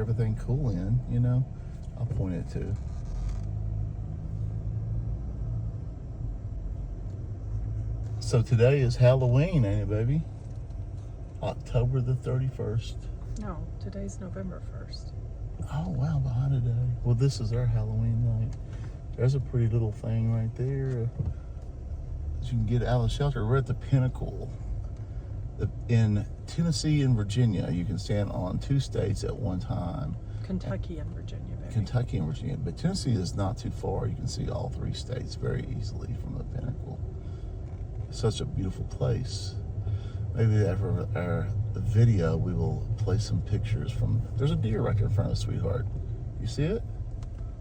everything cool in, you know, I'll point it to. So today is Halloween, ain't it, baby? October the 31st. No, today's November 1st. Oh, wow, behind a day. Well, this is our Halloween night. There's a pretty little thing right there that you can get out of the shelter. We're at the Pinnacle. In Tennessee and Virginia, you can stand on two states at one time. Kentucky and Virginia, baby. Kentucky and Virginia. But Tennessee is not too far. You can see all three states very easily from the Pinnacle. It's such a beautiful place. Maybe after our video, we will play some pictures from... There's a deer right there in front of us, sweetheart. You see it?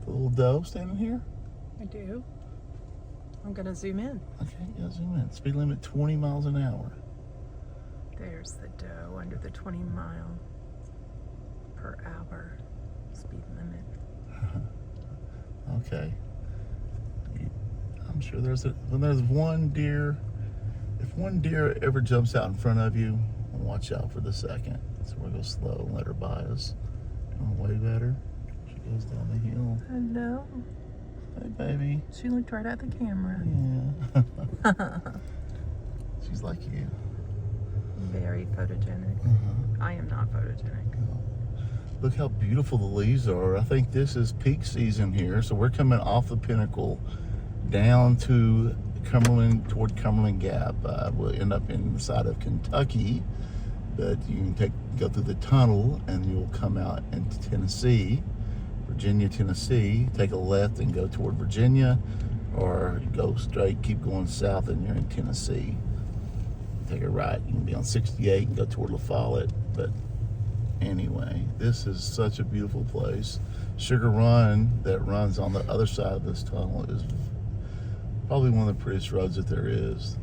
The little doe standing here? I do. I'm going to zoom in. Okay, yeah, zoom in. Speed limit 20 miles an hour. There's the doe under the 20 mile per hour speed limit. Okay. I'm sure when there's one deer, if one deer ever jumps out in front of you, watch out for the second. So we'll go slow and let her by us. And wave at her. She goes down the hill. Hello. Hey, baby. She looked right at the camera. Yeah. She's like you. Very photogenic. I am not photogenic. Look how beautiful the leaves are. I think this is peak season here. So we're coming off the Pinnacle down to Cumberland, toward Cumberland Gap. We'll end up inside of Kentucky, but you can go through the tunnel and you'll come out into Tennessee, Virginia, Tennessee. Take a left and go toward Virginia, or go straight, keep going south, and you're in Tennessee. Take a right, you can be on 68 and go toward La Follette. But anyway, this is such a beautiful place. Sugar Run, that runs on the other side of this tunnel, is probably one of the prettiest roads that there is,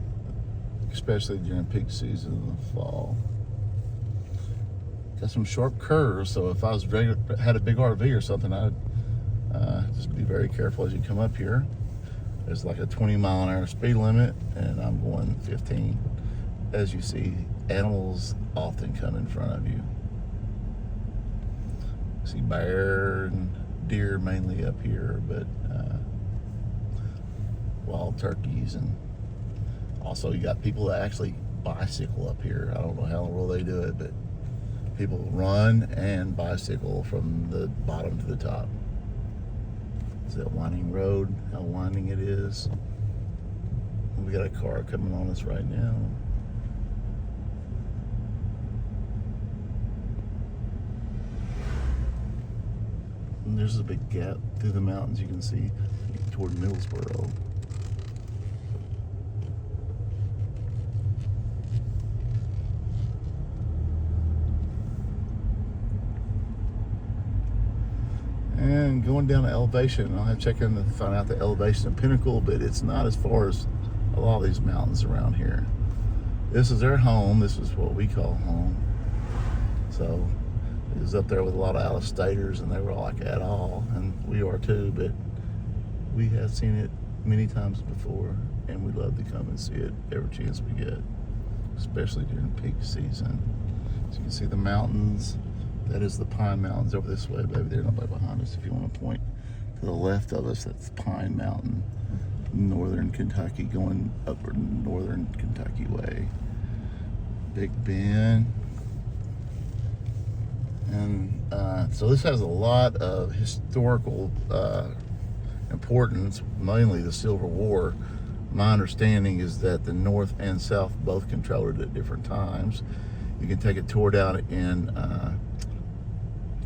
especially during peak season in the fall. Got some sharp curves, so if I had a big RV or something, I'd just be very careful as you come up here. There's like a 20 mile an hour speed limit, and I'm going 15. As you see, animals often come in front of you. See bear and deer mainly up here, but wild turkeys, and also you got people that actually bicycle up here. I don't know how in the world they do it, but people run and bicycle from the bottom to the top. See that winding road, how winding it is. We got a car coming on us right now. And there's a big gap through the mountains you can see toward Middlesboro. And going down the elevation, I'll have to check in to find out the elevation of Pinnacle, but it's not as far as a lot of these mountains around here. This is their home. This is what we call home. So it was up there with a lot of out-of-staters, and they were like, at all, and we are too, but we have seen it many times before, and we love to come and see it every chance we get, especially during peak season. So you can see the mountains. That is the Pine Mountains over this way, baby. They're not right behind us. If you want to point to the left of us, that's Pine Mountain, northern Kentucky, going upward northern Kentucky way. Big Bend. And so this has a lot of historical importance, mainly the Civil War. My understanding is that the North and South both controlled it at different times. You can take a tour down in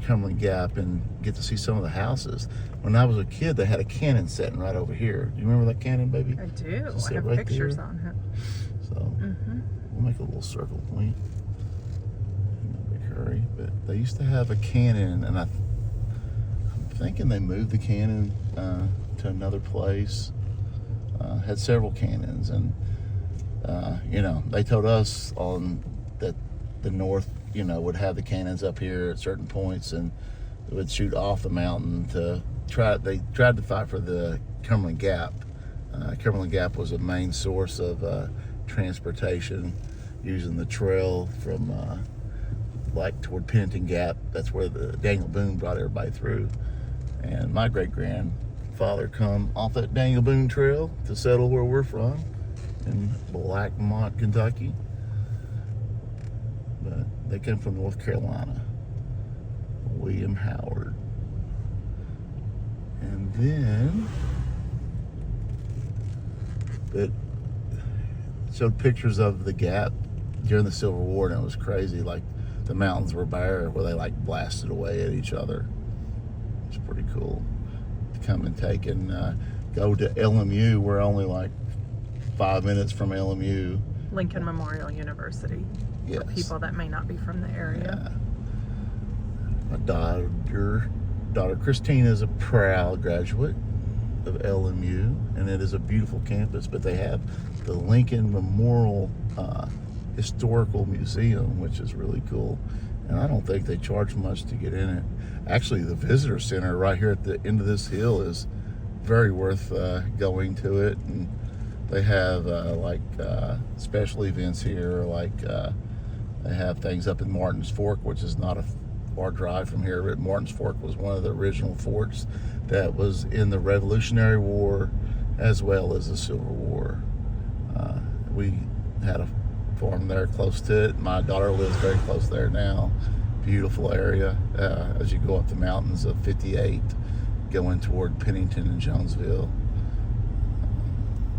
Cumberland Gap and get to see some of the houses. When I was a kid, they had a cannon setting right over here. Do you remember that cannon, baby? I do. I have right pictures there. on it. So we'll make a little circle point. No big hurry. But they used to have a cannon, and I'm thinking they moved the cannon to another place. Had several cannons, and you know, they told us on that the North, you know, would have the cannons up here at certain points, and they would shoot off the mountain to they tried to fight for the Cumberland Gap. Cumberland Gap was a main source of transportation, using the trail from like toward Pinnacle Gap. That's where the Daniel Boone brought everybody through. And my great-grandfather come off that Daniel Boone Trail to settle where we're from in Blackmont, Kentucky. But they came from North Carolina. William Howard. And then it showed pictures of the gap during the Civil War, and it was crazy. Like, the mountains were bare where they like blasted away at each other. It's pretty cool to come and take and go to LMU. We're only like 5 minutes from LMU. Lincoln Memorial University. Yes. For people that may not be from the area. Yeah. My daughter Christina is a proud graduate of LMU, and it is a beautiful campus. But they have the Lincoln Memorial Historical Museum, which is really cool. And I don't think they charge much to get in it. Actually, the visitor center right here at the end of this hill is very worth going to it. And they have special events here, like they have things up in Martin's Fork, which is not a far drive from here. But Martin's Fork was one of the original forts that was in the Revolutionary War as well as the Civil War. We had a farm there close to it. My daughter lives very close there now. Beautiful area as you go up the mountains of 58 going toward Pennington and Jonesville.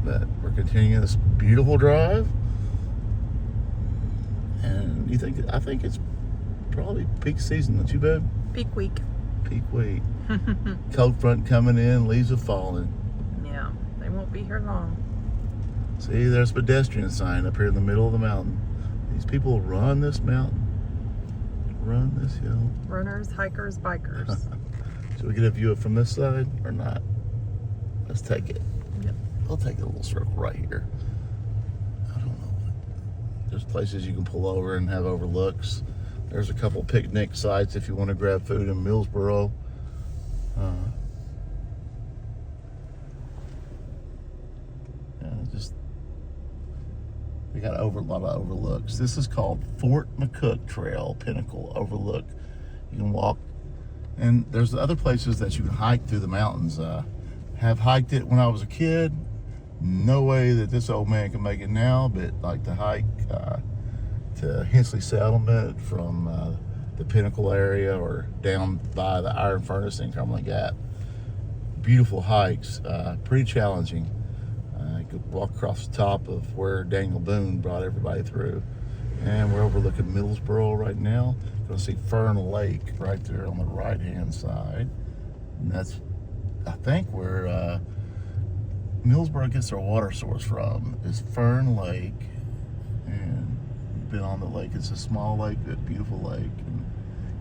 But we're continuing this beautiful drive, and I think it's probably peak season, don't you, babe? Peak week. Peak week. Cold front coming in, leaves are falling. Yeah, they won't be here long. See, there's a pedestrian sign up here in the middle of the mountain. These people run this mountain, run this hill. Runners, hikers, bikers. Should we get a view from this side or not? Let's take it. Yep. I'll take a little circle right here. I don't know. There's places you can pull over and have overlooks. There's a couple picnic sites if you want to grab food in Millsboro. We got a lot of overlooks. This is called Fort McCook Trail Pinnacle Overlook. You can walk, and there's other places that you can hike through the mountains. Have hiked it when I was a kid. No way that this old man can make it now, but like to hike to Hensley Settlement from the Pinnacle area or down by the Iron Furnace in Cumberland Gap. Beautiful hikes, pretty challenging. You could walk across the top of where Daniel Boone brought everybody through. And we're overlooking Millsboro right now. You're going to see Fern Lake right there on the right-hand side. And that's, I think, where Millsboro gets their water source from, is Fern Lake. And been on the lake. It's a small lake, but beautiful lake. And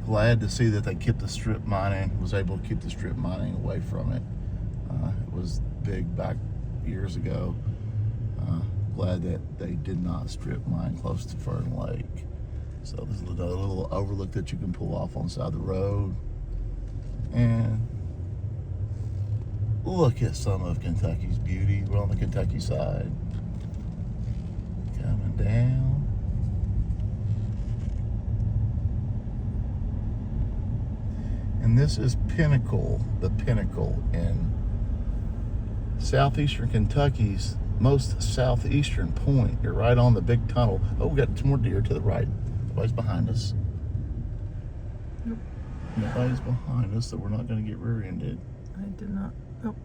glad to see that they kept the strip mining, was able to keep the strip mining away from it. It was big back years ago. Glad that they did not strip mine close to Fern Lake. So there's a little overlook that you can pull off on the side of the road. And look at some of Kentucky's beauty. We're on the Kentucky side. Coming down. And this is Pinnacle, the Pinnacle in southeastern Kentucky's most southeastern point. You're right on the big tunnel. Oh, we got 2 more deer to the right. Nobody's behind us. Nope. Nobody's behind us, so we're not going to get rear-ended. I did not. Nope.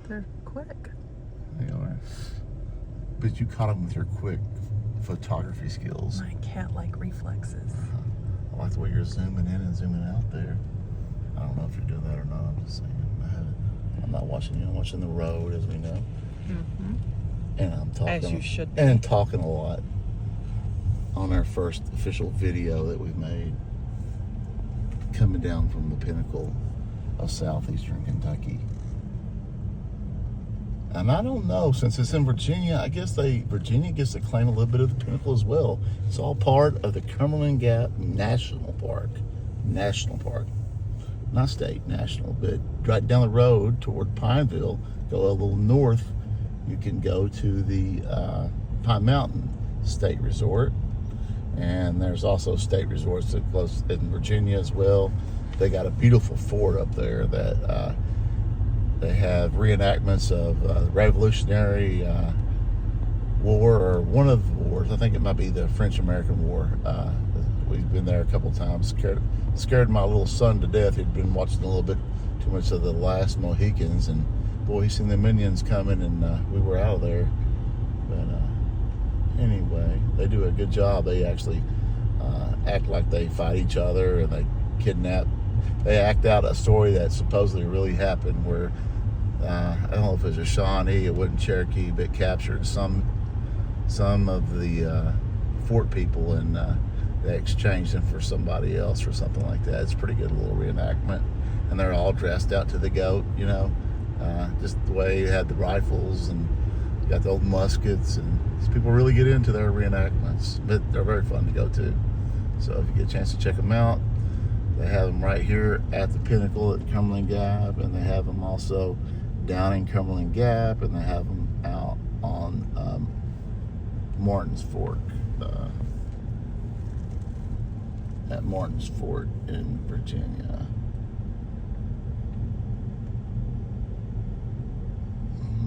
They're quick. They are. But you caught them with your quick photography skills. My cat-like reflexes. I like the way you're zooming in and zooming out there. I don't know if you're doing that or not. I'm just saying. I'm not watching you. I'm watching the road, as we know. Mm-hmm. And I'm talking. As you should be. And talking a lot on our first official video that we've made, coming down from the Pinnacle of southeastern Kentucky. And I don't know, since it's in Virginia, I guess Virginia gets to claim a little bit of the Pinnacle as well. It's all part of the Cumberland Gap National Park. National Park. Not state, national, but right down the road toward Pineville, go a little north, you can go to the Pine Mountain State Resort, And there's also state resorts that close in Virginia as well. They got a beautiful fort up there that they have reenactments of the Revolutionary War, or one of the wars. I think it might be the French-American War. We've been there a couple times. Scared my little son to death. He'd been watching a little bit too much of The Last Mohicans, and boy, he seen the Minions coming, and we were out of there. But anyway, they do a good job. They actually act like they fight each other, and they kidnap. They act out a story that supposedly really happened, where I don't know if it was a Shawnee, it wasn't Cherokee, but captured some of the fort people, and they exchanged them for somebody else or something like that. It's a pretty good little reenactment, and they're all dressed out to the goat, just the way you had the rifles and got the old muskets, and these people really get into their reenactments, but they're very fun to go to. So if you get a chance to check them out, they have them right here at the Pinnacle at Cumberland Gap, and they have them also down in Cumberland Gap, and they have them out on Martin's Fork, at Martin's Fort in Virginia.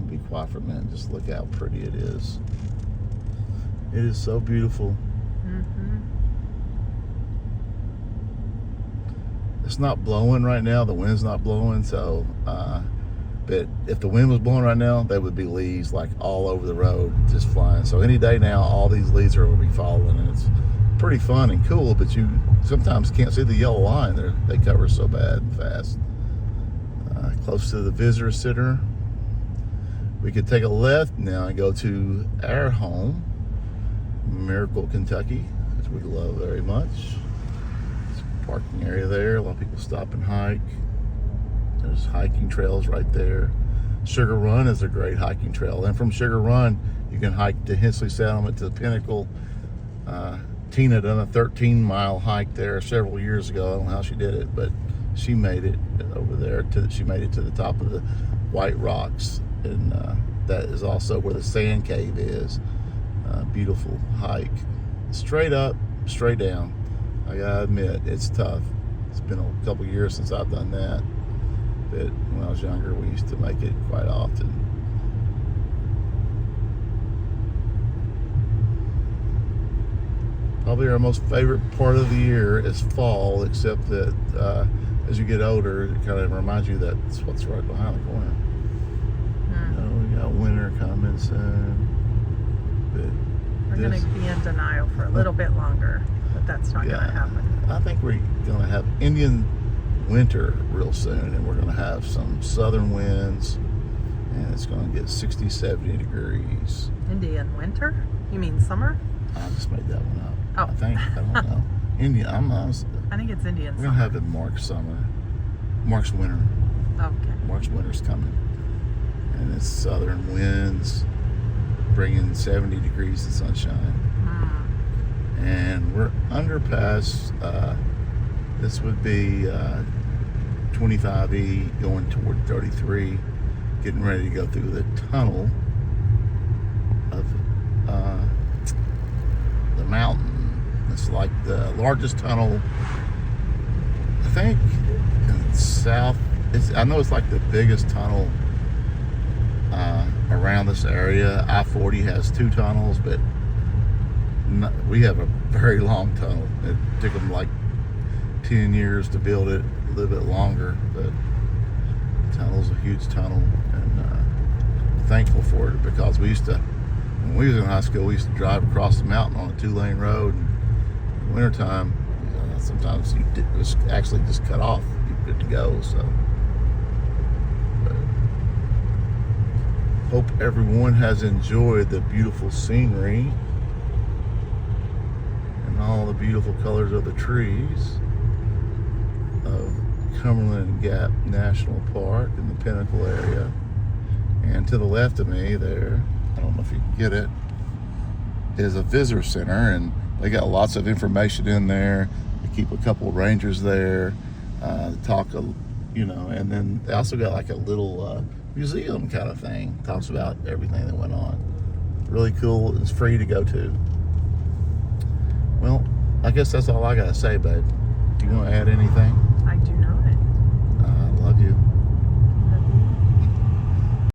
Be quiet for a minute, just look how pretty it is. It is so beautiful. Mm-hmm. It's not blowing right now. The wind's not blowing, so but if the wind was blowing right now, there would be leaves like all over the road just flying. So any day now, all these leaves are going to be falling, and it's pretty fun and cool, but you sometimes can't see the yellow line. They cover so bad and fast. Close to the visitor center. We could take a left now and go to our home, Miracle, Kentucky, which we love very much. There's a parking area there. A lot of people stop and hike. There's hiking trails right there. Sugar Run is a great hiking trail. And from Sugar Run, you can hike to Hensley Settlement to the Pinnacle. Tina done a 13-mile hike there several years ago. I don't know how she did it, but she made it over there. She made it to the top of the White Rocks. And that is also where the sand cave is. Beautiful hike. Straight up, straight down. I gotta admit, it's tough. It's been a couple years since I've done that. But when I was younger, we used to make it quite often. Probably our most favorite part of the year is fall, except that as you get older, it kind of reminds you that's what's right behind the corner. We got winter coming soon. We're going to be in denial for a little bit longer, but that's not going to happen. I think we're going to have Indian winter real soon, and we're going to have some southern winds, and it's going to get 60, 70 degrees. Indian winter? You mean summer? I just made that one up. Oh. I think. I don't know. Indian. I think it's Indian We're summer. going to have it March summer. March winter. Okay. March winter's coming. And it's southern winds bringing 70 degrees of sunshine. And we're underpass. This would be 25E going toward 33, getting ready to go through the tunnel of the mountain. It's like the largest tunnel, I think, in the south. I know it's like the biggest tunnel around this area. I-40 has 2 tunnels, but we have a very long tunnel. It took them like 10 years to build it, a little bit longer, but the tunnel's a huge tunnel, and thankful for it, because when we was in high school, we used to drive across the mountain on a 2-lane road, and in the wintertime, sometimes it was actually just cut off. You good to go, so. Hope everyone has enjoyed the beautiful scenery and all the beautiful colors of the trees of Cumberland Gap National Park in the Pinnacle area. And to the left of me there, I don't know if you can get it, is a visitor center, and they got lots of information in there. They keep a couple of rangers there, and then they also got like a little museum kind of thing. Talks about everything that went on. Really cool. It's free to go to. Well, I guess that's all I gotta say, bud. You want to add anything?